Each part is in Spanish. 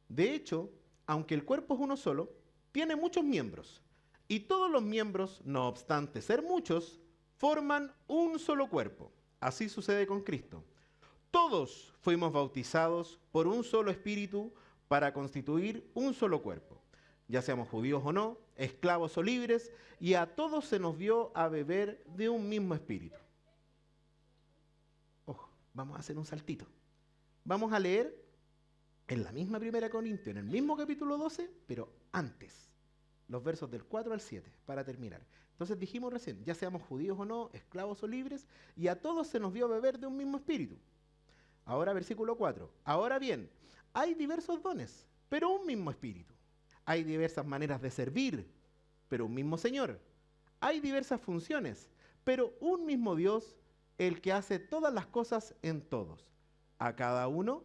De hecho, aunque el cuerpo es uno solo, tiene muchos miembros. Y todos los miembros, no obstante ser muchos, forman un solo cuerpo. Así sucede con Cristo. Todos fuimos bautizados por un solo espíritu para constituir un solo cuerpo. Ya seamos judíos o no, esclavos o libres, y a todos se nos dio a beber de un mismo espíritu. Ojo, vamos a hacer un saltito. Vamos a leer en la misma 1 Corintios, en el mismo capítulo 12, pero antes, los versos del 4 al 7, para terminar. Entonces dijimos recién, ya seamos judíos o no, esclavos o libres, y a todos se nos dio a beber de un mismo espíritu. Ahora versículo 4. Ahora bien, hay diversos dones, pero un mismo espíritu. Hay diversas maneras de servir, pero un mismo Señor. Hay diversas funciones, pero un mismo Dios, el que hace todas las cosas en todos. A cada uno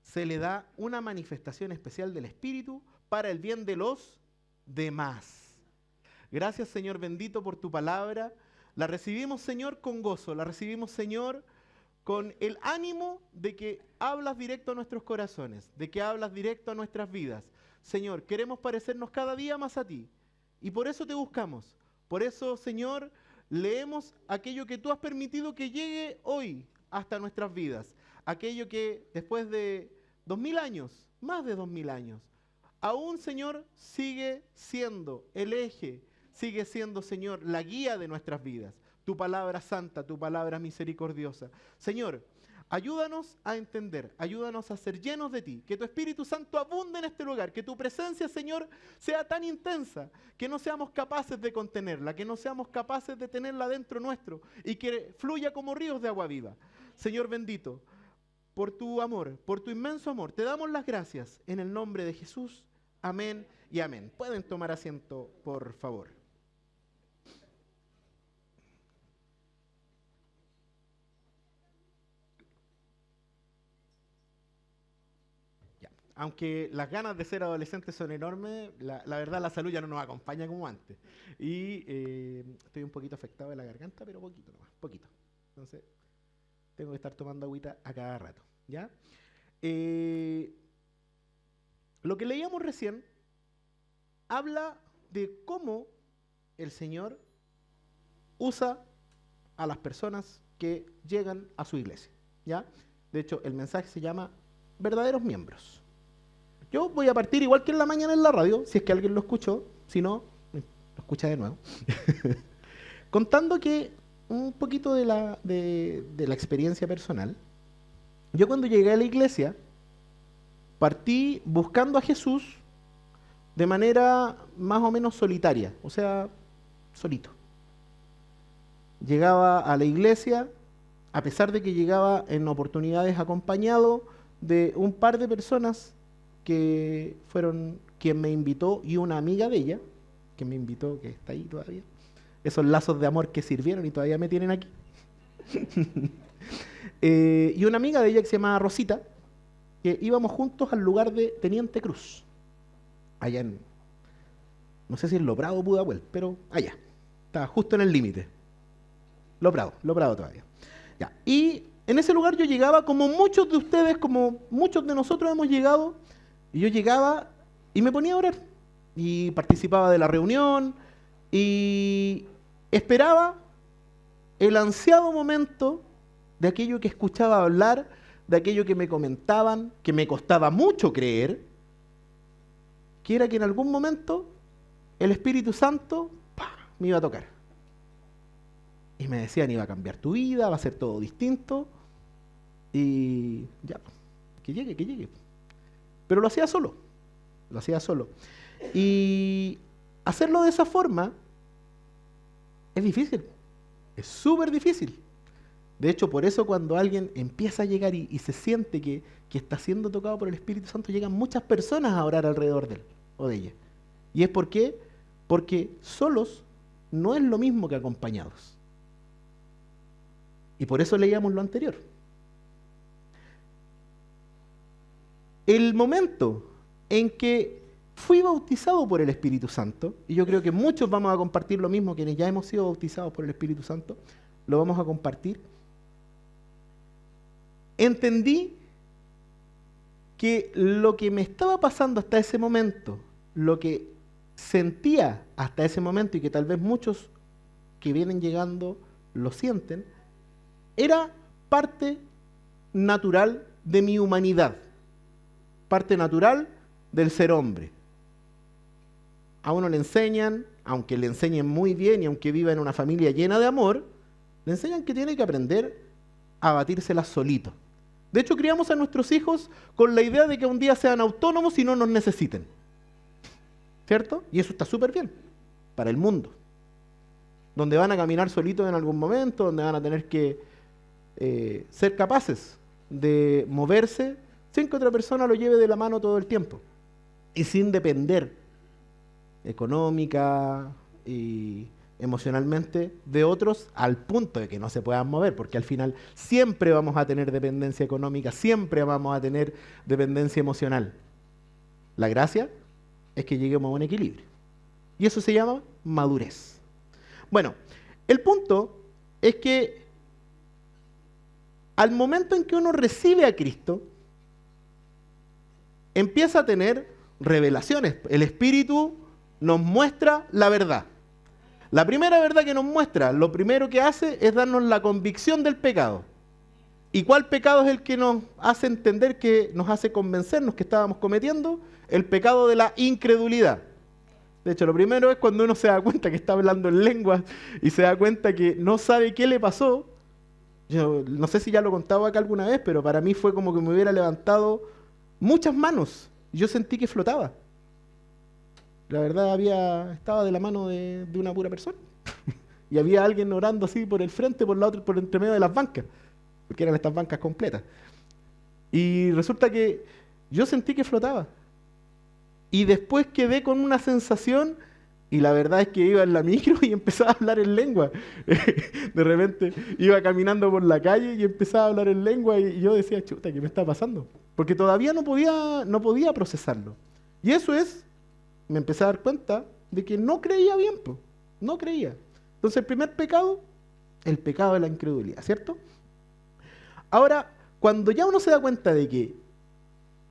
se le da una manifestación especial del Espíritu para el bien de los demás. Gracias, Señor bendito, por tu palabra. La recibimos, Señor, con gozo. La recibimos, Señor, con el ánimo de que hablas directo a nuestros corazones, de que hablas directo a nuestras vidas. Señor, queremos parecernos cada día más a ti. Y por eso te buscamos. Por eso, Señor, leemos aquello que tú has permitido que llegue hoy hasta nuestras vidas. Aquello que después de 2000 años, más de 2000 años, aún, Señor, sigue siendo el eje, sigue siendo, Señor, la guía de nuestras vidas. Tu palabra santa, tu palabra misericordiosa. Señor, ayúdanos a entender, ayúdanos a ser llenos de ti, que tu Espíritu Santo abunde en este lugar, que tu presencia, Señor, sea tan intensa, que no seamos capaces de contenerla, que no seamos capaces de tenerla dentro nuestro y que fluya como ríos de agua viva. Señor bendito, por tu amor, por tu inmenso amor, te damos las gracias en el nombre de Jesús. Amén y amén. Pueden tomar asiento, por favor. Ya. Aunque las ganas de ser adolescente son enormes, la verdad la salud ya no nos acompaña como antes. Y estoy un poquito afectado de la garganta, pero poquito nomás, poquito. Entonces, tengo que estar tomando agüita a cada rato, ¿ya? Lo que leíamos recién habla de cómo el Señor usa a las personas que llegan a su iglesia, ¿ya? De hecho, el mensaje se llama verdaderos miembros. Yo voy a partir igual que en la mañana en la radio, si es que alguien lo escuchó, si no, lo escucha de nuevo. Contando que un poquito de la experiencia personal. Yo cuando llegué a la iglesia, partí buscando a Jesús de manera más o menos solitaria, o sea, solito. Llegaba a la iglesia, a pesar de que llegaba en oportunidades acompañado de un par de personas que fueron quien me invitó y una amiga de ella, que me invitó, que está ahí todavía. Esos lazos de amor que sirvieron y todavía me tienen aquí. Y una amiga de ella que se llamaba Rosita, que íbamos juntos al lugar de Teniente Cruz, allá en, no sé si en Loprado o Pudahuel, pero allá, estaba justo en el límite. Loprado todavía. Ya. Y en ese lugar yo llegaba como muchos de ustedes, como muchos de nosotros hemos llegado, y yo llegaba y me ponía a orar, y participaba de la reunión, y esperaba el ansiado momento de aquello que escuchaba hablar, de aquello que me comentaban, que me costaba mucho creer, que era que en algún momento el Espíritu Santo me iba a tocar. Y me decían, iba a cambiar tu vida, va a ser todo distinto. Y ya, que llegue. Pero lo hacía solo. Y hacerlo de esa forma es difícil, es súper difícil. De hecho, por eso cuando alguien empieza a llegar y se siente que está siendo tocado por el Espíritu Santo, llegan muchas personas a orar alrededor de él o de ella. ¿Y es por qué? Porque solos no es lo mismo que acompañados. Y por eso leíamos lo anterior. El momento en que fui bautizado por el Espíritu Santo, y yo creo que muchos vamos a compartir lo mismo, quienes ya hemos sido bautizados por el Espíritu Santo, lo vamos a compartir. Entendí que lo que me estaba pasando hasta ese momento, lo que sentía hasta ese momento, y que tal vez muchos que vienen llegando lo sienten, era parte natural de mi humanidad, parte natural del ser hombre. A uno le enseñan, aunque le enseñen muy bien y aunque viva en una familia llena de amor, le enseñan que tiene que aprender a batírselas solito. De hecho, criamos a nuestros hijos con la idea de que un día sean autónomos y no nos necesiten. ¿Cierto? Y eso está súper bien para el mundo. Donde van a caminar solitos en algún momento, donde van a tener que ser capaces de moverse sin que otra persona lo lleve de la mano todo el tiempo. Y sin depender económica y emocionalmente de otros al punto de que no se puedan mover, porque al final siempre vamos a tener dependencia económica, siempre vamos a tener dependencia emocional. La gracia es que lleguemos a un equilibrio. Y eso se llama madurez. Bueno, el punto es que al momento en que uno recibe a Cristo, empieza a tener revelaciones. El Espíritu nos muestra la verdad. La primera verdad que nos muestra, lo primero que hace es darnos la convicción del pecado. ¿Y cuál pecado es el que nos hace entender, que nos hace convencernos que estábamos cometiendo? El pecado de la incredulidad. De hecho, lo primero es cuando uno se da cuenta que está hablando en lenguas y se da cuenta que no sabe qué le pasó. Yo no sé si ya lo contaba acá alguna vez, pero para mí fue como que me hubiera levantado muchas manos. Yo sentí que flotaba. La verdad estaba de la mano de una pura persona. Y había alguien orando así por el frente, por la otra, por entre medio de las bancas, porque eran estas bancas completas. Y resulta que yo sentí que flotaba. Y después quedé con una sensación, y la verdad es que iba en la micro y empezaba a hablar en lengua. De repente iba caminando por la calle y empezaba a hablar en lengua, y yo decía, chuta, ¿qué me está pasando? Porque todavía no podía procesarlo. Y eso me empecé a dar cuenta de que no creía bien, no creía. Entonces el primer pecado, el pecado de la incredulidad, ¿cierto? Ahora, cuando ya uno se da cuenta de que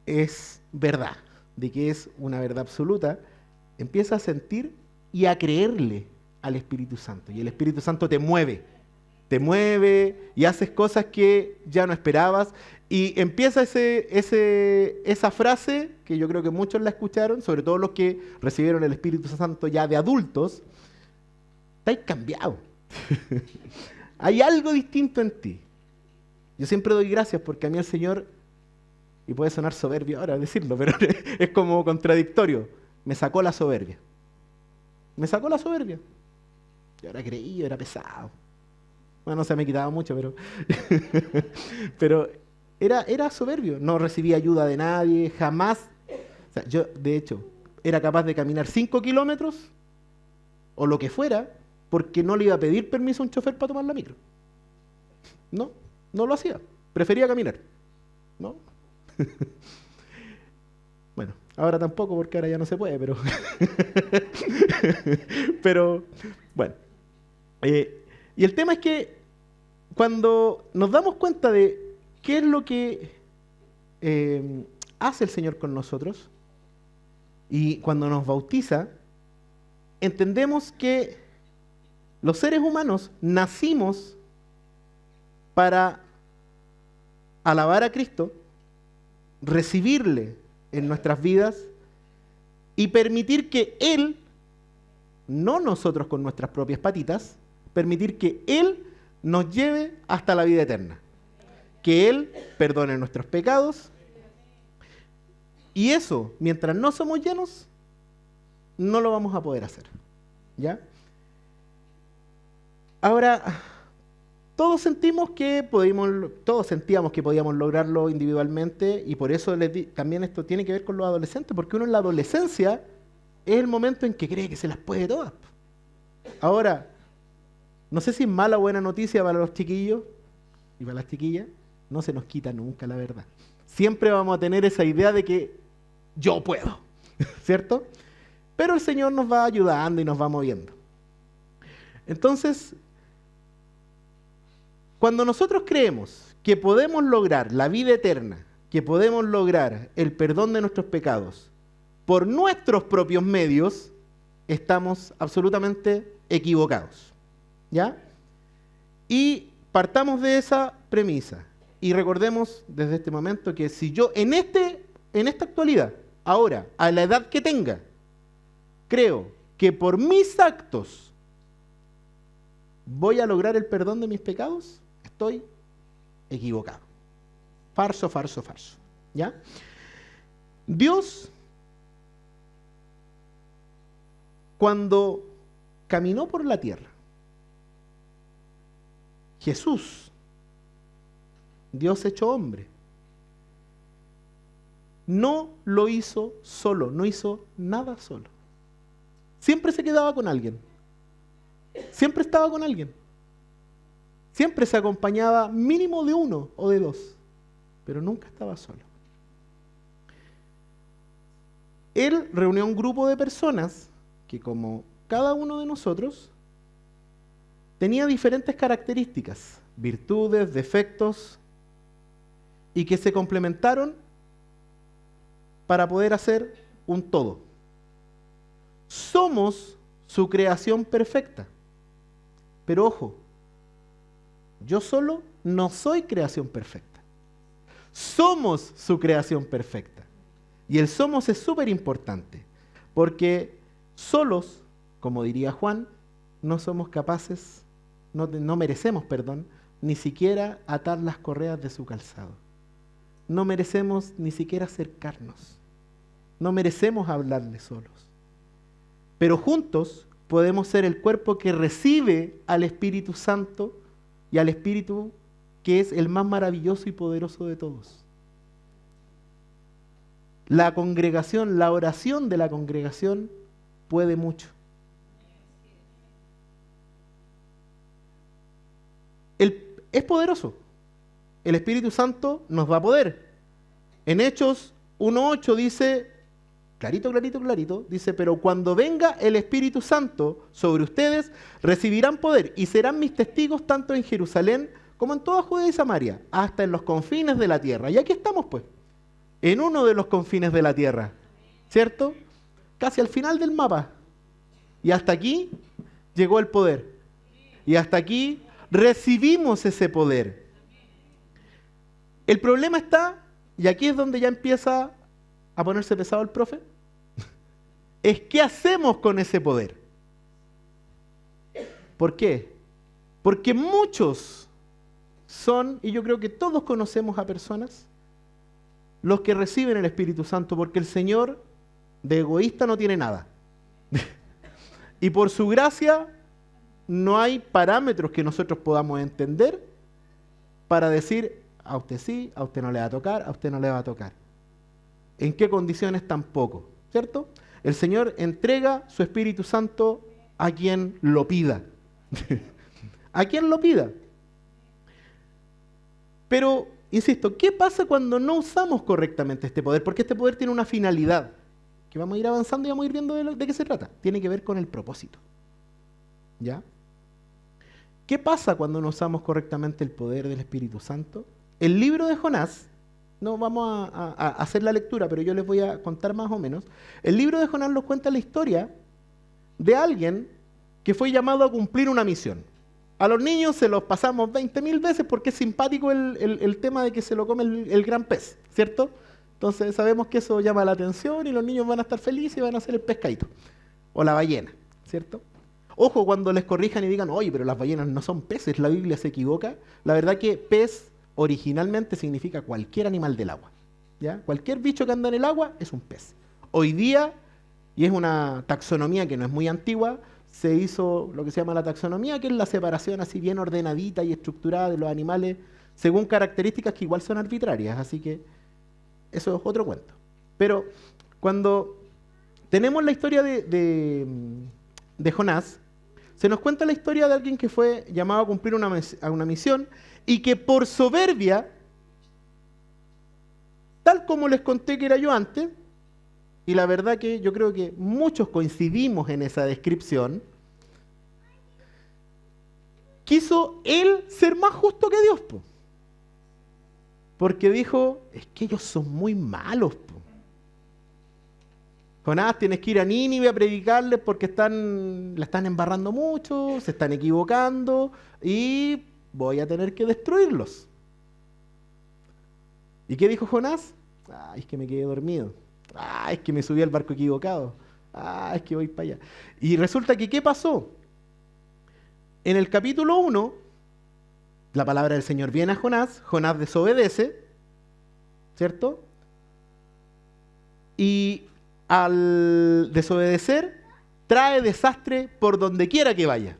es verdad, de que es una verdad absoluta, empieza a sentir y a creerle al Espíritu Santo. Y el Espíritu Santo te mueve y haces cosas que ya no esperabas. Y empieza esa frase, que yo creo que muchos la escucharon, sobre todo los que recibieron el Espíritu Santo ya de adultos: estáis cambiado. Hay algo distinto en ti. Yo siempre doy gracias porque a mí el Señor, y puede sonar soberbio ahora decirlo, pero es como contradictorio, me sacó la soberbia. Me sacó la soberbia. Yo era creído, era pesado. Bueno, se me quitaba mucho, pero era soberbio. No recibía ayuda de nadie, jamás. O sea, yo, de hecho, era capaz de caminar 5 kilómetros o lo que fuera, porque no le iba a pedir permiso a un chofer para tomar la micro. No lo hacía. Prefería caminar. ¿No? Bueno, ahora tampoco, porque ahora ya no se puede, pero bueno. Y el tema es que cuando nos damos cuenta de qué es lo que hace el Señor con nosotros, y cuando nos bautiza, entendemos que los seres humanos nacimos para alabar a Cristo, recibirle en nuestras vidas y permitir que Él, no nosotros con nuestras propias patitas, permitir que Él nos lleve hasta la vida eterna. Que Él perdone nuestros pecados. Y eso, mientras no somos llenos, no lo vamos a poder hacer. ¿Ya? Ahora, todos sentíamos que podíamos lograrlo individualmente, y por eso también esto tiene que ver con los adolescentes, porque uno en la adolescencia es el momento en que cree que se las puede todas. Ahora, no sé si es mala o buena noticia para los chiquillos y para las chiquillas, no se nos quita nunca la verdad. Siempre vamos a tener esa idea de que yo puedo. ¿cierto? Pero el Señor nos va ayudando y nos va moviendo. Entonces, cuando nosotros creemos que podemos lograr la vida eterna, que podemos lograr el perdón de nuestros pecados por nuestros propios medios, estamos absolutamente equivocados, ¿ya? Y partamos de esa premisa y recordemos desde este momento que si yo en esta actualidad, ahora, a la edad que tenga, creo que por mis actos voy a lograr el perdón de mis pecados, estoy equivocado. Falso, falso, falso, ¿ya? Dios, cuando caminó por la tierra, Jesús, Dios hecho hombre, no lo hizo solo, no hizo nada solo. Siempre se quedaba con alguien. Siempre estaba con alguien. Siempre se acompañaba mínimo de uno o de dos, pero nunca estaba solo. Él reunió un grupo de personas que, como cada uno de nosotros, tenía diferentes características, virtudes, defectos, y que se complementaron para poder hacer un todo. Somos su creación perfecta. Pero ojo, yo solo no soy creación perfecta. Somos su creación perfecta. Y el somos es súper importante, porque solos, como diría Juan, no somos capaces, no merecemos, ni siquiera atar las correas de su calzado. No merecemos ni siquiera acercarnos. No merecemos hablarle solos. Pero juntos podemos ser el cuerpo que recibe al Espíritu Santo y al Espíritu que es el más maravilloso y poderoso de todos. La congregación, la oración de la congregación puede mucho. Es poderoso. El Espíritu Santo nos da poder. En Hechos 1:8 dice, clarito, dice, pero cuando venga el Espíritu Santo sobre ustedes, recibirán poder y serán mis testigos tanto en Jerusalén como en toda Judea y Samaria, hasta en los confines de la tierra. Y aquí estamos, pues, en uno de los confines de la tierra, ¿cierto? Casi al final del mapa. Y hasta aquí llegó el poder. Y hasta aquí recibimos ese poder. El problema está, y aquí es donde ya empieza a ponerse pesado el profe, es qué hacemos con ese poder. ¿Por qué? Porque muchos son, y yo creo que todos conocemos a personas, los que reciben el Espíritu Santo, porque el Señor de egoísta no tiene nada. Y por su gracia no hay parámetros que nosotros podamos entender para decir, a usted sí, a usted no le va a tocar, a usted no le va a tocar. ¿En qué condiciones? Tampoco, ¿cierto? El Señor entrega su Espíritu Santo a quien lo pida. A quien lo pida. Pero, insisto, ¿qué pasa cuando no usamos correctamente este poder? Porque este poder tiene una finalidad, que vamos a ir avanzando y vamos a ir viendo de qué se trata. Tiene que ver con el propósito. ¿Ya? ¿Qué pasa cuando no usamos correctamente el poder del Espíritu Santo? El libro de Jonás, no vamos a hacer la lectura, pero yo les voy a contar más o menos. El libro de Jonás nos cuenta la historia de alguien que fue llamado a cumplir una misión. A los niños se los pasamos 20.000 veces porque es simpático el tema de que se lo come el gran pez, ¿cierto? Entonces sabemos que eso llama la atención y los niños van a estar felices y van a hacer el pescadito. O la ballena, ¿cierto? Ojo cuando les corrijan y digan, oye, pero las ballenas no son peces, la Biblia se equivoca. La verdad que pez originalmente significa cualquier animal del agua, ¿ya? Cualquier bicho que anda en el agua es un pez. Hoy día, y es una taxonomía que no es muy antigua, se hizo lo que se llama la taxonomía, que es la separación así bien ordenadita y estructurada de los animales según características que igual son arbitrarias, así que eso es otro cuento. Pero cuando tenemos la historia de Jonás, se nos cuenta la historia de alguien que fue llamado a cumplir una misión y que por soberbia, tal como les conté que era yo antes, y la verdad que yo creo que muchos coincidimos en esa descripción, quiso él ser más justo que Dios, po. Porque dijo, es que ellos son muy malos, po. Jonás, tienes que ir a Nínive a predicarles porque la están embarrando mucho, se están equivocando y voy a tener que destruirlos. ¿Y qué dijo Jonás? Ay, es que me quedé dormido. Ay, es que me subí al barco equivocado. Ay, es que voy para allá. Y resulta que, ¿qué pasó? En el capítulo 1, la palabra del Señor viene a Jonás, Jonás desobedece, ¿cierto? Y al desobedecer, trae desastre por donde quiera que vaya.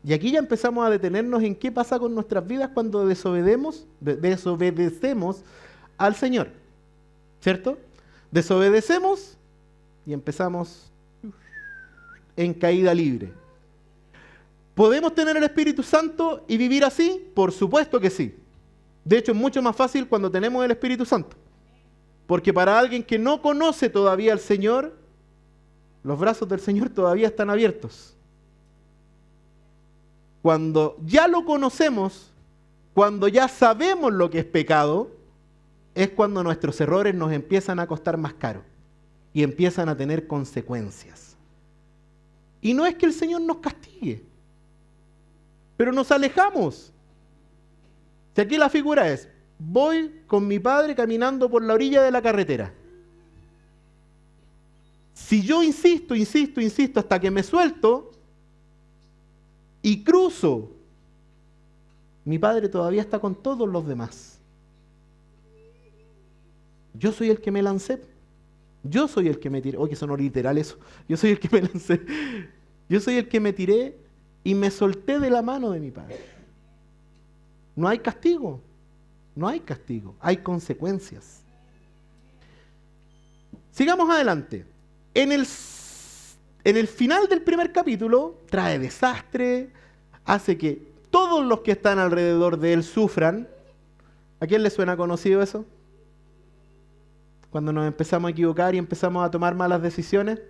Y aquí ya empezamos a detenernos en qué pasa con nuestras vidas cuando desobedecemos al Señor, ¿cierto? Desobedecemos y empezamos en caída libre. ¿Podemos tener el Espíritu Santo y vivir así? Por supuesto que sí. De hecho, es mucho más fácil cuando tenemos el Espíritu Santo. Porque para alguien que no conoce todavía al Señor, los brazos del Señor todavía están abiertos. Cuando ya lo conocemos, cuando ya sabemos lo que es pecado, es cuando nuestros errores nos empiezan a costar más caro y empiezan a tener consecuencias. Y no es que el Señor nos castigue, pero nos alejamos. Si aquí la figura es, voy con mi padre caminando por la orilla de la carretera. Si yo insisto hasta que me suelto y cruzo, mi padre todavía está con todos los demás. Yo soy el que me lancé. Yo soy el que me tiré. Oye, que sonó literal eso. Yo soy el que me lancé. Yo soy el que me tiré y me solté de la mano de mi padre. No hay castigo. No hay castigo, hay consecuencias. Sigamos adelante. En el final del primer capítulo trae desastre, hace que todos los que están alrededor de él sufran. ¿A quién le suena conocido eso? Cuando nos empezamos a equivocar y empezamos a tomar malas decisiones.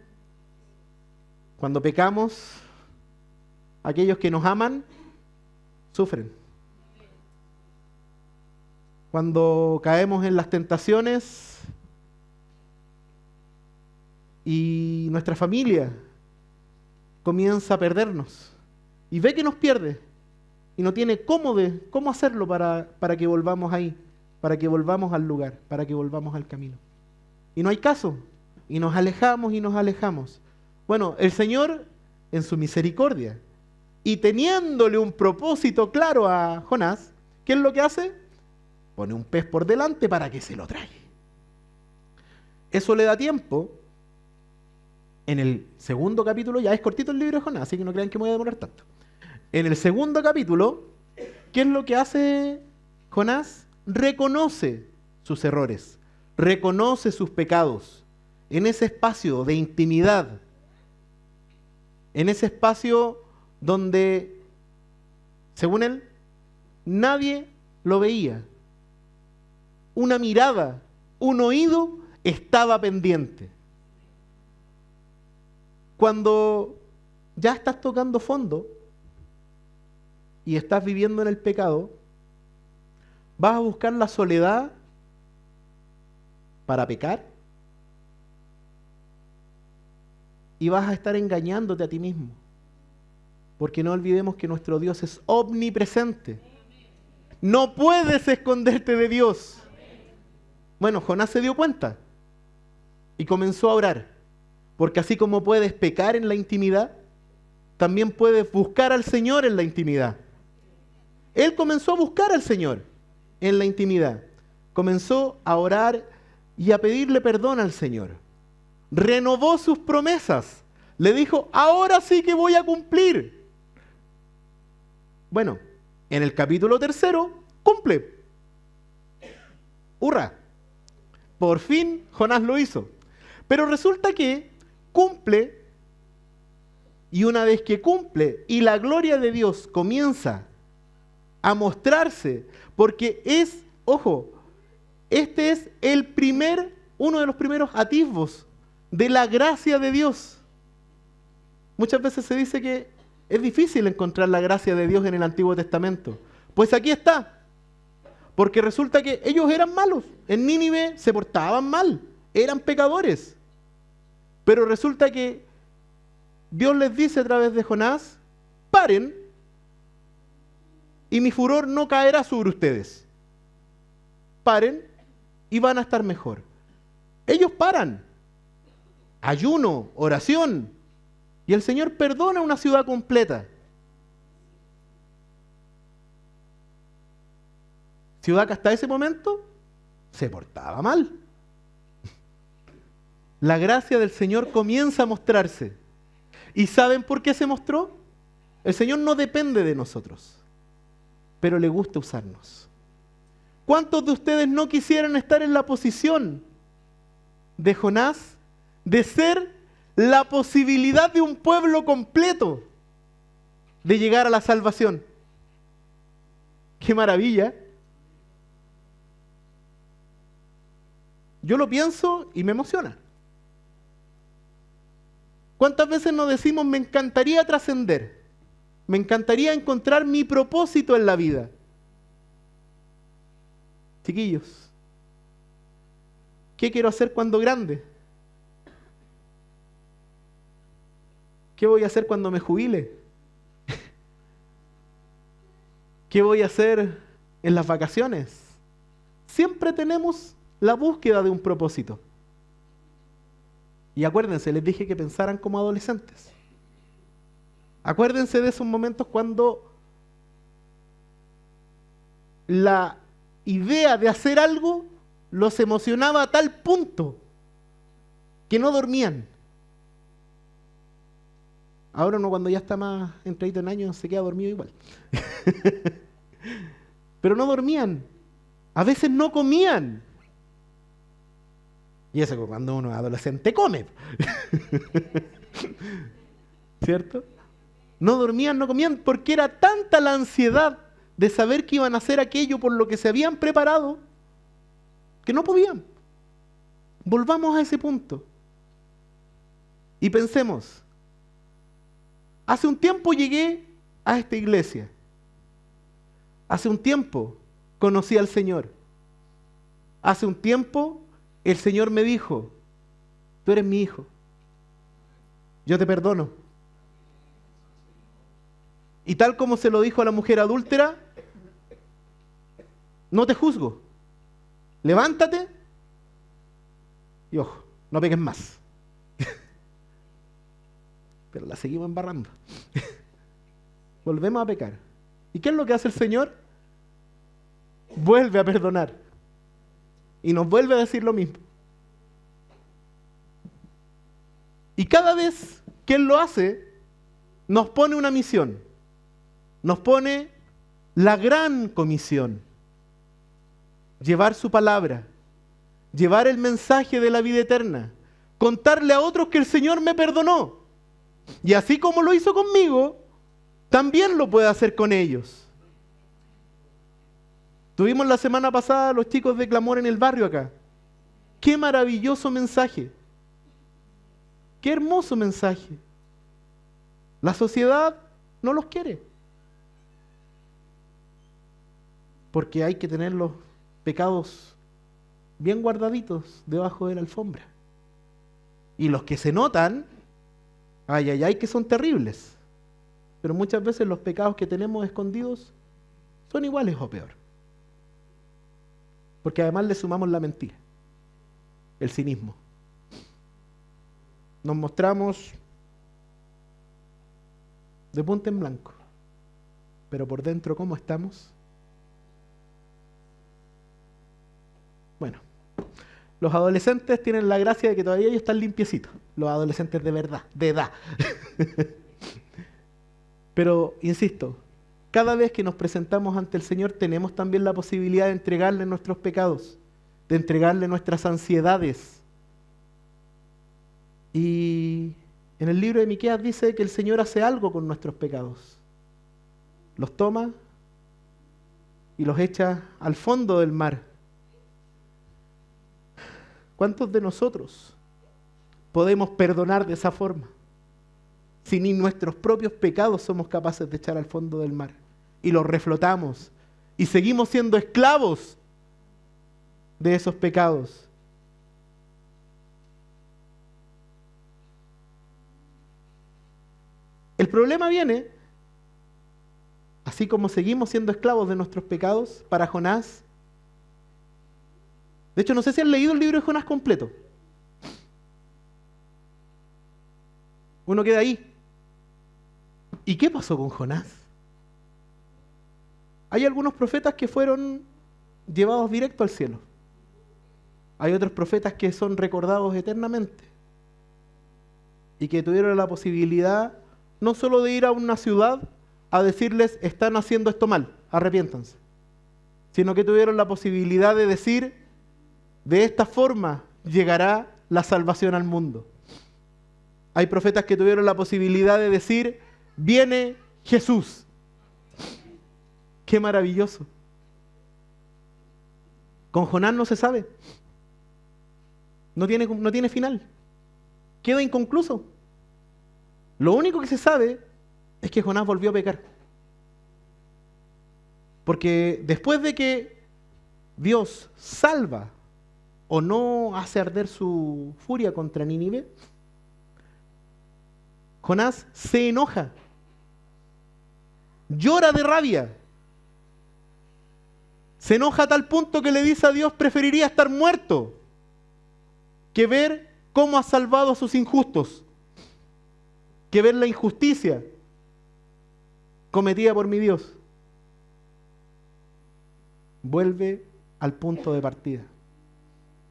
Cuando pecamos, aquellos que nos aman sufren. Cuando caemos en las tentaciones y nuestra familia comienza a perdernos y ve que nos pierde y no tiene cómo hacerlo para que volvamos ahí, para que volvamos al lugar, para que volvamos al camino. Y no hay caso, y nos alejamos y nos alejamos. Bueno, el Señor, en su misericordia, y teniéndole un propósito claro a Jonás, ¿qué es lo que hace? Pone un pez por delante para que se lo trague. Eso le da tiempo. En el segundo capítulo, ya es cortito el libro de Jonás, así que no crean que me voy a demorar tanto. En el segundo capítulo, ¿qué es lo que hace Jonás? Reconoce sus errores, reconoce sus pecados. En ese espacio de intimidad, en ese espacio donde, según él, nadie lo veía. Una mirada, un oído estaba pendiente. Cuando ya estás tocando fondo y estás viviendo en el pecado, vas a buscar la soledad para pecar y vas a estar engañándote a ti mismo. Porque no olvidemos que nuestro Dios es omnipresente. No puedes esconderte de Dios. Bueno, Jonás se dio cuenta y comenzó a orar, porque así como puedes pecar en la intimidad, también puedes buscar al Señor en la intimidad. Él comenzó a buscar al Señor en la intimidad, comenzó a orar y a pedirle perdón al Señor. Renovó sus promesas, le dijo, ahora sí que voy a cumplir. Bueno, en el capítulo 3 cumple. ¡Hurra! Por fin Jonás lo hizo. Pero resulta que cumple, y una vez que cumple y la gloria de Dios comienza a mostrarse, porque es, ojo, este es el primer uno de los primeros atisbos de la gracia de Dios. Muchas veces se dice que es difícil encontrar la gracia de Dios en el Antiguo Testamento. Pues aquí está. Porque resulta que ellos eran malos. En Nínive se portaban mal. Eran pecadores. Pero resulta que Dios les dice a través de Jonás, paren y mi furor no caerá sobre ustedes. Paren y van a estar mejor. Ellos paran. Ayuno, oración. Y el Señor perdona una ciudad completa. Ciudad que hasta ese momento se portaba mal. La gracia del Señor comienza a mostrarse. ¿Y saben por qué se mostró? El Señor no depende de nosotros, pero le gusta usarnos. ¿Cuántos de ustedes no quisieran estar en la posición de Jonás, de ser la posibilidad de un pueblo completo de llegar a la salvación? ¡Qué maravilla! Yo lo pienso y me emociona. ¿Cuántas veces nos decimos, me encantaría trascender? Me encantaría encontrar mi propósito en la vida. Chiquillos, ¿qué quiero hacer cuando grande? ¿Qué voy a hacer cuando me jubile? ¿Qué voy a hacer en las vacaciones? Siempre tenemos la búsqueda de un propósito. Y acuérdense, les dije que pensaran como adolescentes. Acuérdense de esos momentos cuando la idea de hacer algo los emocionaba a tal punto que no dormían. Ahora uno cuando ya está más entradito en años se queda dormido igual. Pero no dormían. A veces no comían. Y eso cuando uno es adolescente come. ¿Cierto? No dormían, no comían, porque era tanta la ansiedad de saber que iban a hacer aquello por lo que se habían preparado, que no podían. Volvamos a ese punto. Y pensemos, hace un tiempo llegué a esta iglesia. Hace un tiempo conocí al Señor. Hace un tiempo el Señor me dijo, tú eres mi hijo, yo te perdono. Y tal como se lo dijo a la mujer adúltera, no te juzgo, levántate y ojo, no peques más. Pero la seguimos embarrando. Volvemos a pecar. ¿Y qué es lo que hace el Señor? Vuelve a perdonar. Y nos vuelve a decir lo mismo. Y cada vez que Él lo hace, nos pone una misión. Nos pone la gran comisión. Llevar su palabra. Llevar el mensaje de la vida eterna. Contarle a otros que el Señor me perdonó. Y así como lo hizo conmigo, también lo puede hacer con ellos. Tuvimos la semana pasada a los chicos de Clamor en el barrio acá. ¡Qué maravilloso mensaje! ¡Qué hermoso mensaje! La sociedad no los quiere. Porque hay que tener los pecados bien guardaditos debajo de la alfombra. Y los que se notan, ay, ay, ay, que son terribles. Pero muchas veces los pecados que tenemos escondidos son iguales o peor. Porque además le sumamos la mentira, el cinismo. Nos mostramos de punta en blanco, pero por dentro, ¿cómo estamos? Bueno, los adolescentes tienen la gracia de que todavía ellos están limpiecitos, los adolescentes de verdad, de edad. Pero, insisto, cada vez que nos presentamos ante el Señor tenemos también la posibilidad de entregarle nuestros pecados, de entregarle nuestras ansiedades. Y en el libro de Miqueas dice que el Señor hace algo con nuestros pecados. Los toma y los echa al fondo del mar. ¿Cuántos de nosotros podemos perdonar de esa forma? Si ni nuestros propios pecados somos capaces de echar al fondo del mar y los reflotamos y seguimos siendo esclavos de esos pecados. El problema viene, así como seguimos siendo esclavos de nuestros pecados, para Jonás. De hecho, no sé si han leído el libro de Jonás completo. Uno queda ahí. ¿Y qué pasó con Jonás? Hay algunos profetas que fueron llevados directo al cielo. Hay otros profetas que son recordados eternamente y que tuvieron la posibilidad no solo de ir a una ciudad a decirles, están haciendo esto mal, arrepiéntanse, sino que tuvieron la posibilidad de decir, de esta forma llegará la salvación al mundo. Hay profetas que tuvieron la posibilidad de decir, viene Jesús. ¡Qué maravilloso! Con Jonás no se sabe. No tiene final. Queda inconcluso. Lo único que se sabe es que Jonás volvió a pecar. Porque después de que Dios salva o no hace arder su furia contra Nínive, Jonás se enoja, llora de rabia, se enoja a tal punto que le dice a Dios, preferiría estar muerto que ver cómo ha salvado a sus injustos, que ver la injusticia cometida por mi Dios. Vuelve al punto de partida,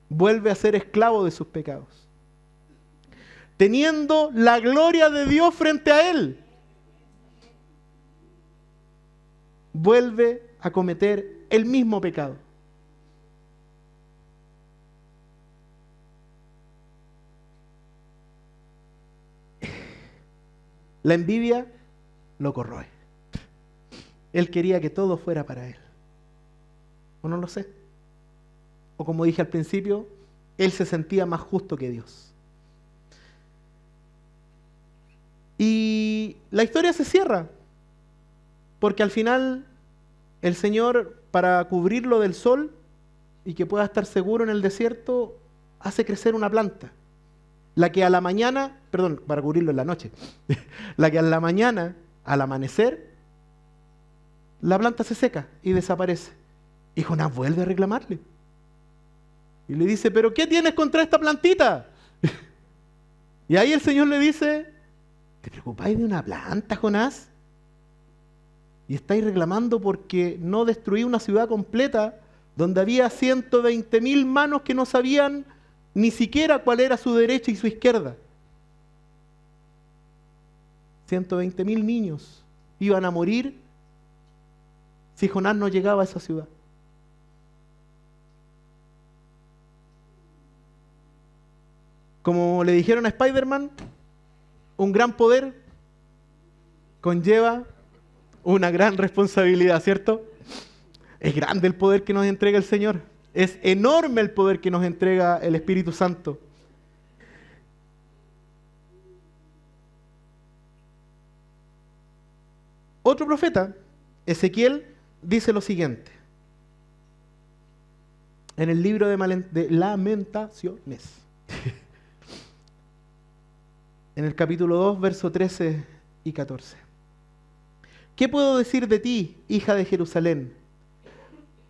vuelve a ser esclavo de sus pecados, teniendo la gloria de Dios frente a él. Vuelve a cometer el mismo pecado. La envidia lo corroe. Él quería que todo fuera para él. O no lo sé. O como dije al principio, él se sentía más justo que Dios. Y la historia se cierra, porque al final el Señor, para cubrirlo del sol y que pueda estar seguro en el desierto, hace crecer una planta. La que a la mañana, perdón, para cubrirlo en la noche, la que a la mañana, al amanecer, la planta se seca y desaparece. Y Jonás vuelve a reclamarle. Y le dice, ¿pero qué tienes contra esta plantita? Y ahí el Señor le dice, ¿te preocupáis de una planta, Jonás? Y estáis reclamando porque no destruí una ciudad completa donde había 120.000 manos que no sabían ni siquiera cuál era su derecha y su izquierda. 120.000 niños iban a morir si Jonás no llegaba a esa ciudad. Como le dijeron a Spider-Man, un gran poder conlleva una gran responsabilidad, ¿cierto? Es grande el poder que nos entrega el Señor. Es enorme el poder que nos entrega el Espíritu Santo. Otro profeta, Ezequiel, dice lo siguiente. En el libro de Lamentaciones. En el capítulo 2, versos 13 y 14. ¿Qué puedo decir de ti, hija de Jerusalén?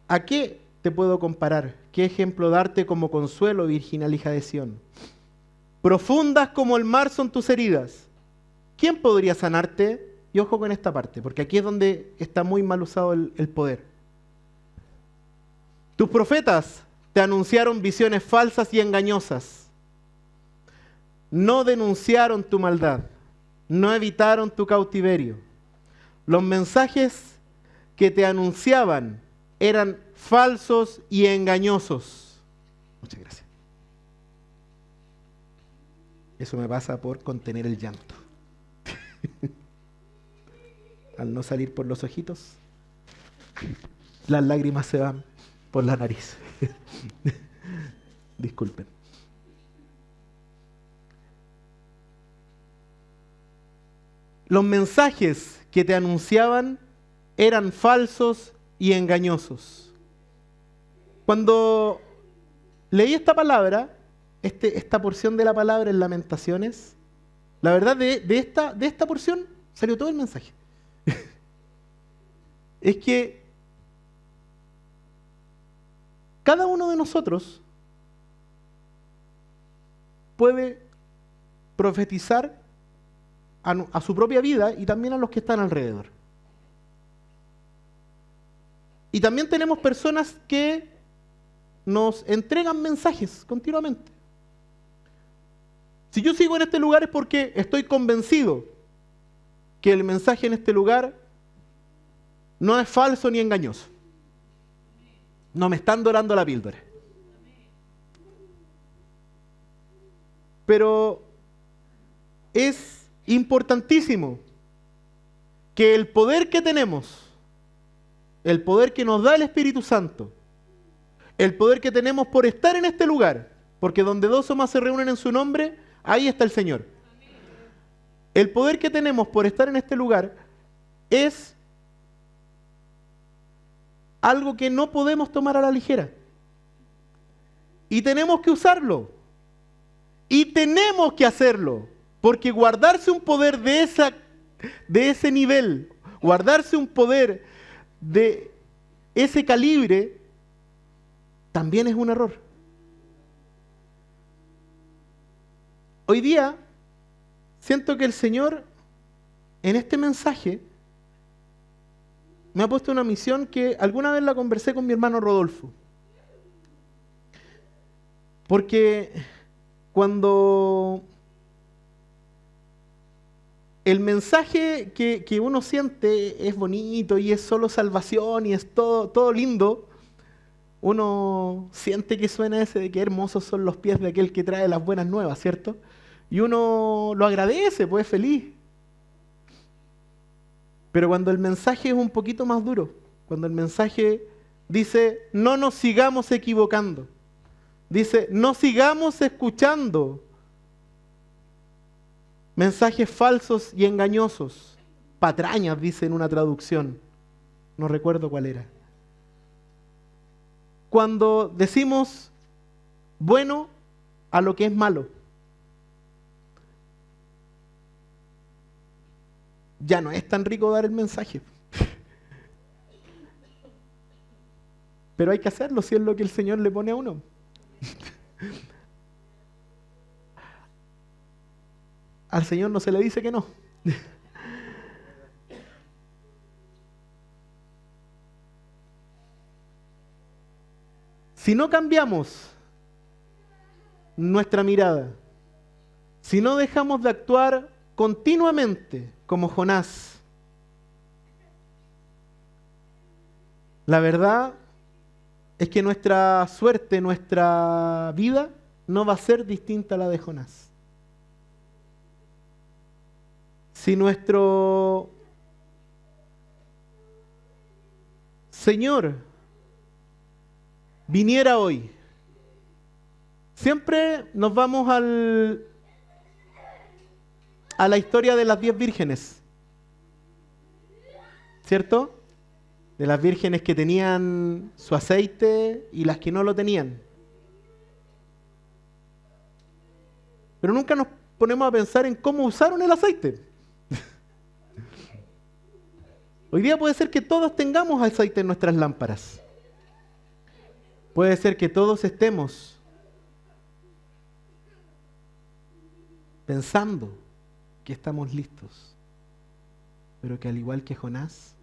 ¿A qué te puedo comparar? ¿Qué ejemplo darte como consuelo, virginal hija de Sión? Profundas como el mar son tus heridas. ¿Quién podría sanarte? Y ojo con esta parte, porque aquí es donde está muy mal usado el poder. Tus profetas te anunciaron visiones falsas y engañosas. No denunciaron tu maldad, no evitaron tu cautiverio. Los mensajes que te anunciaban eran falsos y engañosos. Muchas gracias. Eso me pasa por contener el llanto. Al no salir por los ojitos, las lágrimas se van por la nariz. Disculpen. los mensajes que te anunciaban eran falsos y engañosos. Cuando leí esta palabra, esta porción de la palabra en Lamentaciones, la verdad de esta porción salió todo el mensaje. Es que cada uno de nosotros puede profetizar a su propia vida y también a los que están alrededor. Y también tenemos personas que nos entregan mensajes continuamente. Si yo sigo en este lugar es porque estoy convencido que el mensaje en este lugar no es falso ni engañoso. No me están dorando la píldora. Pero es importantísimo que el poder que tenemos, el poder que nos da el Espíritu Santo, el poder que tenemos por estar en este lugar, porque donde dos o más se reúnen en su nombre, ahí está el Señor. El poder que tenemos por estar en este lugar es algo que no podemos tomar a la ligera. Y tenemos que usarlo. Y tenemos que hacerlo. Porque guardarse un poder de ese nivel, guardarse un poder de ese calibre, también es un error. Hoy día, siento que el Señor, en este mensaje, me ha puesto una misión que alguna vez la conversé con mi hermano Rodolfo. Porque cuando el mensaje que uno siente es bonito y es solo salvación y es todo lindo, uno siente que suena ese de que hermosos son los pies de aquel que trae las buenas nuevas, ¿cierto? Y uno lo agradece, pues es feliz. Pero cuando el mensaje es un poquito más duro, cuando el mensaje dice, no nos sigamos equivocando, dice, no sigamos escuchando mensajes falsos y engañosos, patrañas, dice en una traducción, no recuerdo cuál era. Cuando decimos bueno a lo que es malo, ya no es tan rico dar el mensaje. Pero hay que hacerlo si es lo que el Señor le pone a uno. Al Señor no se le dice que no. Si no cambiamos nuestra mirada, si no dejamos de actuar continuamente como Jonás, la verdad es que nuestra suerte, nuestra vida no va a ser distinta a la de Jonás. Si nuestro Señor viniera hoy, siempre nos vamos a la historia de las 10 vírgenes, ¿cierto? De las vírgenes que tenían su aceite y las que no lo tenían. Pero nunca nos ponemos a pensar en cómo usaron el aceite. Hoy día puede ser que todos tengamos aceite en nuestras lámparas. Puede ser que todos estemos pensando que estamos listos, pero que al igual que Jonás,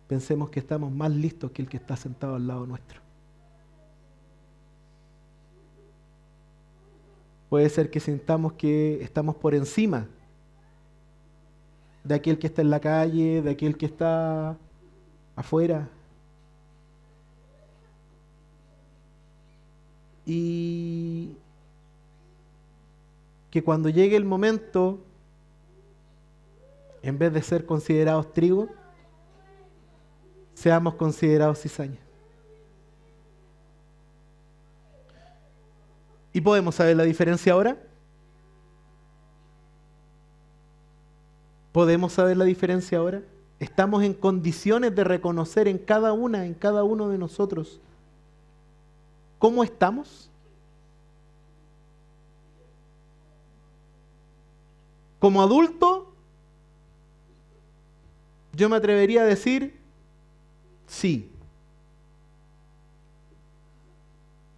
pensemos que estamos más listos que el que está sentado al lado nuestro. Puede ser que sintamos que estamos por encima de aquel que está en la calle, de aquel que está afuera. Y que cuando llegue el momento, en vez de ser considerados trigo, seamos considerados cizaña. ¿Y podemos saber la diferencia ahora? ¿Podemos saber la diferencia ahora? ¿Estamos en condiciones de reconocer en cada uno de nosotros cómo estamos? Como adulto, yo me atrevería a decir sí.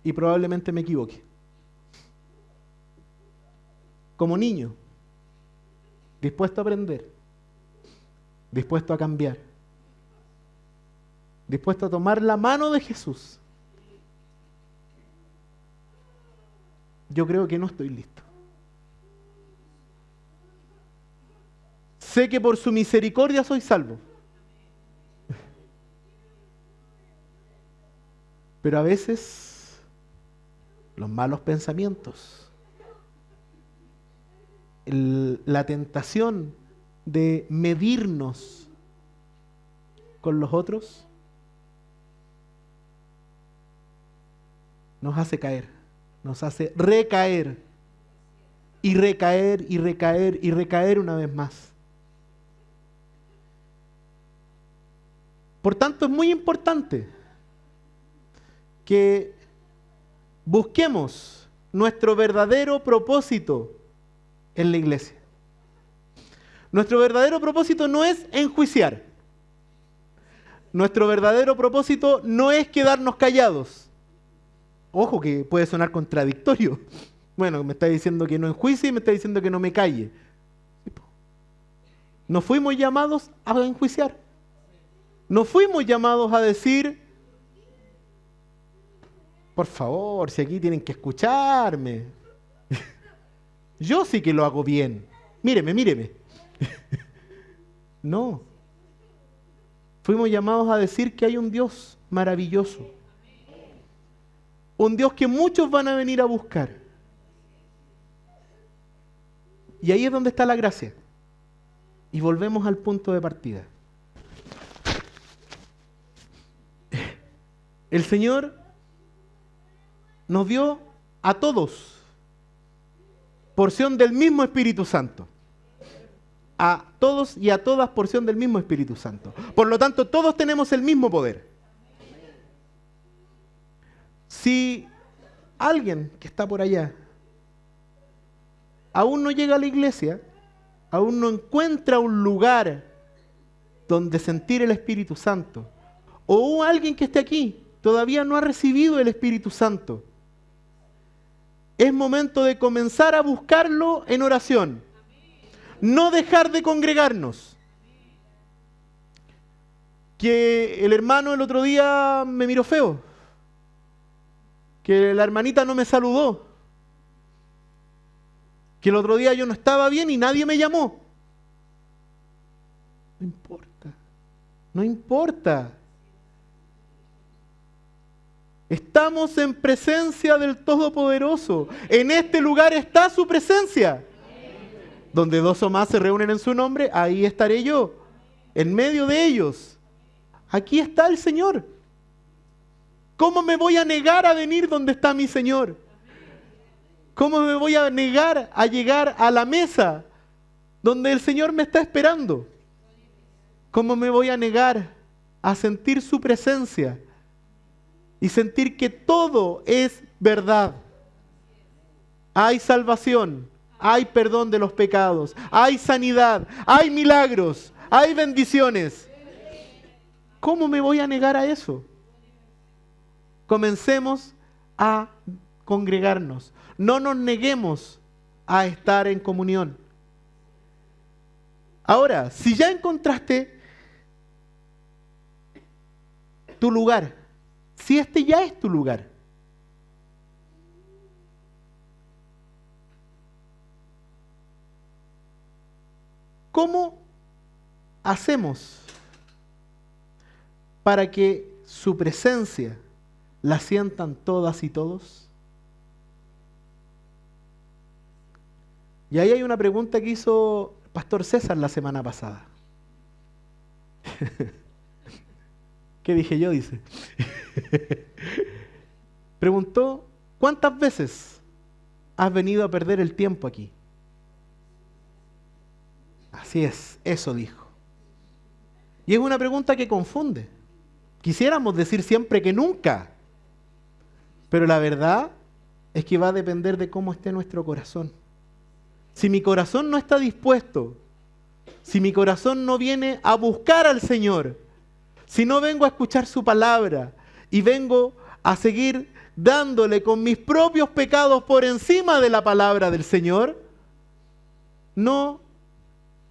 Y probablemente me equivoque. Como niño, dispuesto a aprender, dispuesto a cambiar, dispuesto a tomar la mano de Jesús. Yo creo que no estoy listo. Sé que por su misericordia soy salvo. Pero a veces los malos pensamientos, la tentación de medirnos con los otros, nos hace caer, nos hace recaer y recaer y recaer y recaer una vez más. Por tanto, es muy importante que busquemos nuestro verdadero propósito en la iglesia. Nuestro verdadero propósito no es enjuiciar. Nuestro verdadero propósito no es quedarnos callados. Ojo que puede sonar contradictorio. Bueno, me está diciendo que no enjuicie y me está diciendo que no me calle. No fuimos llamados a enjuiciar. No fuimos llamados a decir, por favor, si aquí tienen que escucharme. Yo sí que lo hago bien. Míreme, míreme. No. Fuimos llamados a decir que hay un Dios maravilloso. Un Dios que muchos van a venir a buscar. Y ahí es donde está la gracia. Y volvemos al punto de partida. El Señor nos dio a todos porción del mismo Espíritu Santo. A todos y a todas porción del mismo Espíritu Santo. Por lo tanto, todos tenemos el mismo poder. Si alguien que está por allá aún no llega a la iglesia, aún no encuentra un lugar donde sentir el Espíritu Santo, o alguien que esté aquí todavía no ha recibido el Espíritu Santo, es momento de comenzar a buscarlo en oración. No dejar de congregarnos. Que el hermano el otro día me miró feo. Que la hermanita no me saludó. Que el otro día yo no estaba bien y nadie me llamó. No importa. No importa. Estamos en presencia del Todopoderoso. En este lugar está su presencia. Donde dos o más se reúnen en su nombre, ahí estaré yo. En medio de ellos. Aquí está el Señor. ¿Cómo me voy a negar a venir donde está mi Señor? ¿Cómo me voy a negar a llegar a la mesa donde el Señor me está esperando? ¿Cómo me voy a negar a sentir su presencia y sentir que todo es verdad? Hay salvación, hay perdón de los pecados, hay sanidad, hay milagros, hay bendiciones. ¿Cómo me voy a negar a eso? Comencemos a congregarnos. No nos neguemos a estar en comunión. Ahora, si ya encontraste tu lugar, si este ya es tu lugar, ¿cómo hacemos para que su presencia la sientan todas y todos? Y ahí hay una pregunta que hizo el pastor César la semana pasada. ¿Qué dije yo? Dice. Preguntó, ¿cuántas veces has venido a perder el tiempo aquí? Así es, eso dijo. Y es una pregunta que confunde. Quisiéramos decir siempre que nunca, pero la verdad es que va a depender de cómo esté nuestro corazón. Si mi corazón no está dispuesto, si mi corazón no viene a buscar al Señor, si no vengo a escuchar su palabra y vengo a seguir dándole con mis propios pecados por encima de la palabra del Señor, no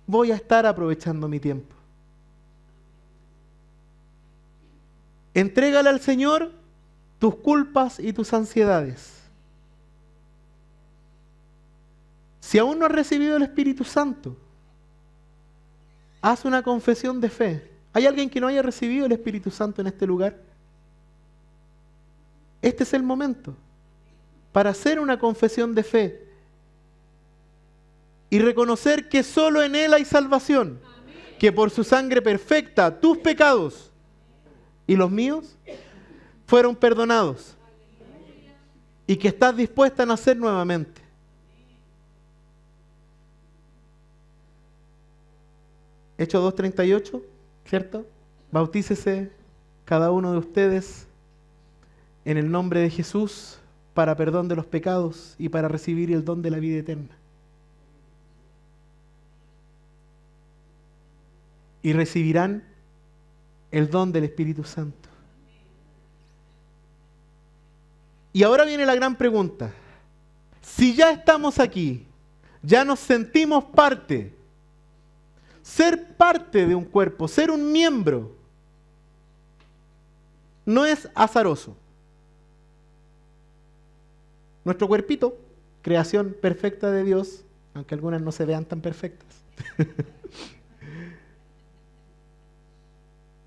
voy a estar aprovechando mi tiempo. Entrégale al Señor tus culpas y tus ansiedades. Si aún no has recibido el Espíritu Santo, haz una confesión de fe. ¿Hay alguien que no haya recibido el Espíritu Santo en este lugar? Este es el momento para hacer una confesión de fe y reconocer que solo en Él hay salvación, que por su sangre perfecta tus pecados y los míos fueron perdonados y que estás dispuesta a nacer nuevamente. Hechos 2:38, ¿cierto? Bautícese cada uno de ustedes en el nombre de Jesús para perdón de los pecados y para recibir el don de la vida eterna. Y recibirán el don del Espíritu Santo. Y ahora viene la gran pregunta. Si ya estamos aquí, ya nos sentimos parte, ser parte de un cuerpo, ser un miembro, no es azaroso. Nuestro cuerpito, creación perfecta de Dios, aunque algunas no se vean tan perfectas,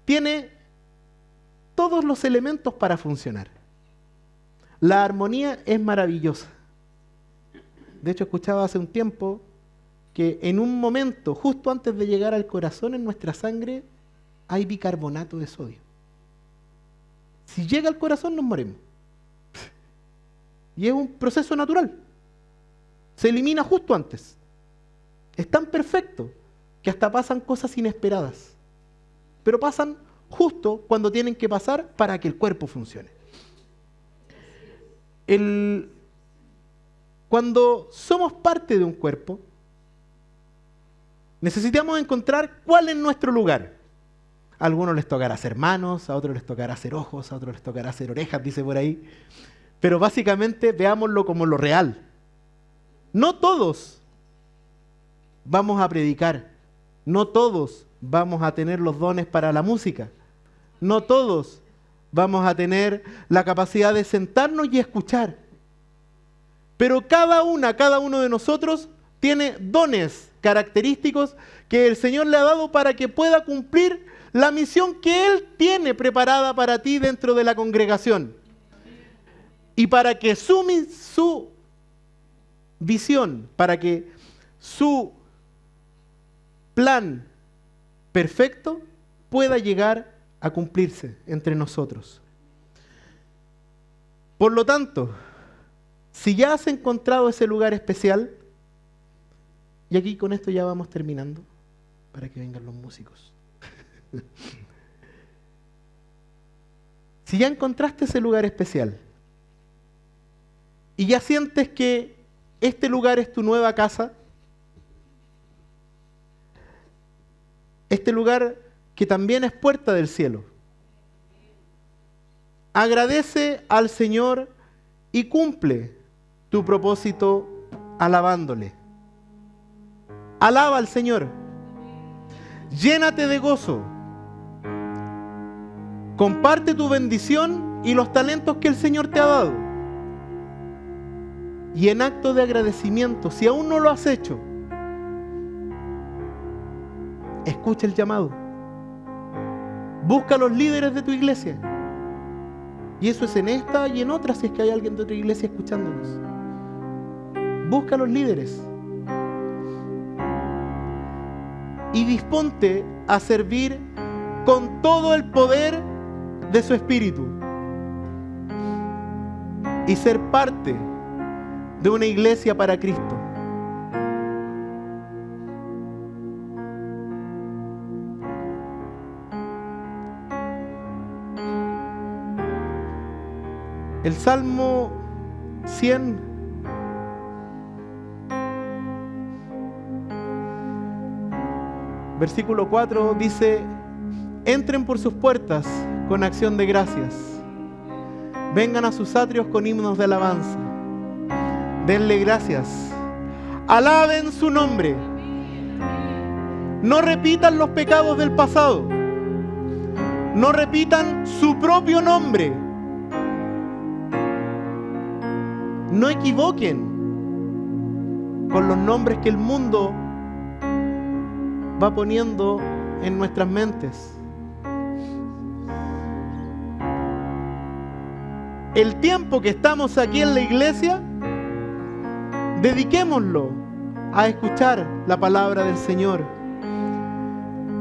tiene todos los elementos para funcionar. La armonía es maravillosa. De hecho, escuchaba hace un tiempo que en un momento, justo antes de llegar al corazón, en nuestra sangre, hay bicarbonato de sodio. Si llega al corazón, nos morimos. Y es un proceso natural. Se elimina justo antes. Es tan perfecto que hasta pasan cosas inesperadas. Pero pasan justo cuando tienen que pasar para que el cuerpo funcione. Cuando somos parte de un cuerpo, necesitamos encontrar cuál es nuestro lugar. A algunos les tocará hacer manos, a otros les tocará hacer ojos, a otros les tocará hacer orejas, dice por ahí. Pero básicamente veámoslo como lo real. No todos vamos a predicar, no todos vamos a tener los dones para la música, no todos vamos a tener la capacidad de sentarnos y escuchar. Pero cada uno de nosotros tiene dones característicos que el Señor le ha dado para que pueda cumplir la misión que Él tiene preparada para ti dentro de la congregación. Y para que su visión, para que su plan perfecto pueda llegar a cumplirse entre nosotros. Por lo tanto, si ya has encontrado ese lugar especial, y aquí con esto ya vamos terminando, para que vengan los músicos. Si ya encontraste ese lugar especial, y ya sientes que este lugar es tu nueva casa, este lugar que también es puerta del cielo, agradece al Señor y cumple tu propósito alabándole. Alaba al Señor. Llénate de gozo. Comparte tu bendición y los talentos que el Señor te ha dado. Y en acto de agradecimiento, si aún no lo has hecho, escucha el llamado. Busca a los líderes de tu iglesia. Y eso es en esta y en otras, si es que hay alguien de otra iglesia escuchándonos. Busca a los líderes. Y disponte a servir con todo el poder de su espíritu. Y ser parte de una iglesia para Cristo. El Salmo 100, versículo 4 dice: entren por sus puertas con acción de gracias, vengan a sus atrios con himnos de alabanza, denle gracias, alaben su nombre, no repitan los pecados del pasado, no repitan su propio nombre, no equivoquen con los nombres que el mundo va poniendo en nuestras mentes. El tiempo que estamos aquí en la iglesia, dediquémoslo a escuchar la palabra del Señor.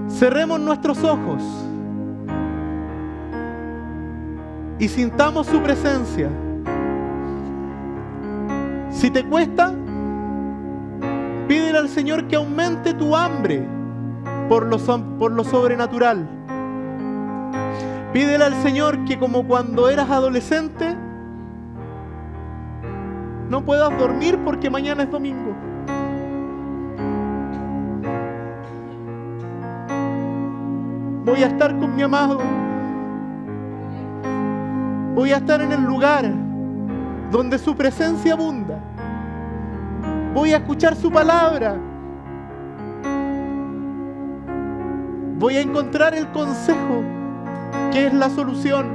Cerremos nuestros ojos y sintamos su presencia. Si te cuesta, pídele al Señor que aumente tu hambre por lo sobrenatural. Pídele al Señor que, como cuando eras adolescente, no puedas dormir porque mañana es domingo. Voy a estar con mi amado. Voy a estar en el lugar donde su presencia abunda. Voy a escuchar su palabra. Voy a encontrar el consejo que es la solución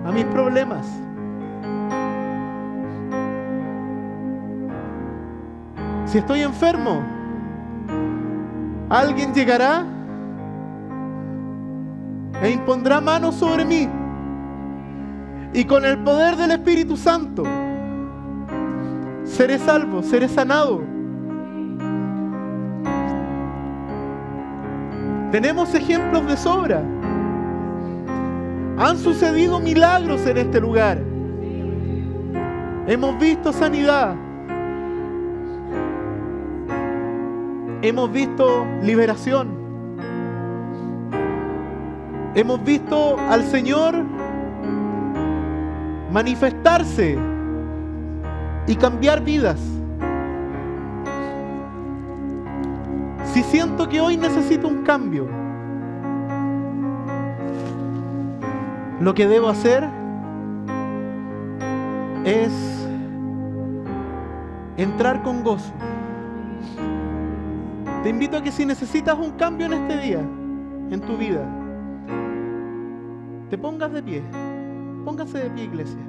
a mis problemas. Si estoy enfermo, alguien llegará e impondrá manos sobre mí, y con el poder del Espíritu Santo seré salvo, seré sanado. Tenemos ejemplos de sobra. Han sucedido milagros en este lugar. Hemos visto sanidad. Hemos visto liberación. Hemos visto al Señor manifestarse y cambiar vidas. Si siento que hoy necesito un cambio, lo que debo hacer es entrar con gozo. Te invito a que, si necesitas un cambio en este día, en tu vida, te pongas de pie. Póngase de pie, iglesia.